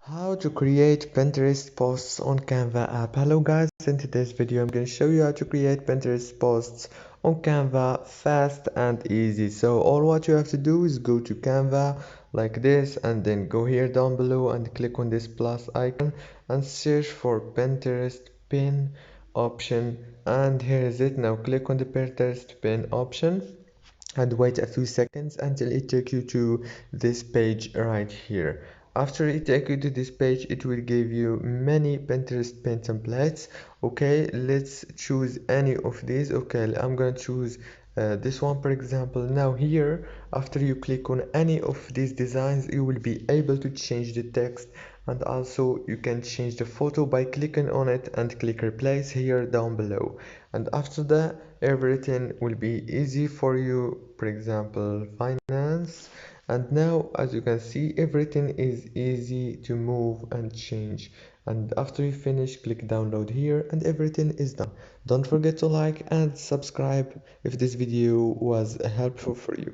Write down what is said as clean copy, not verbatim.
How to create Pinterest posts on Canva app. Hello guys, in today's video I'm going to show you how to create Pinterest posts on Canva fast and easy. So all what you have to do is go to Canva like this and then go here down below and click on this plus icon and search for Pinterest pin option, and here is it. Now click on the Pinterest pin option and wait a few seconds until it takes you to this page right here. After it takes you to this page, it will give you many Pinterest pin templates. Okay, let's choose any of these. Okay, I'm gonna choose this one for example. Now here, after you click on any of these designs, you will be able to change the text, and also you can change the photo by clicking on it and click replace here down below. And after that, everything will be easy for you, for example finance. And now as you can see, everything is easy to move and change. And after you finish, click download here and everything is done. Don't forget to like and subscribe if this video was helpful for you.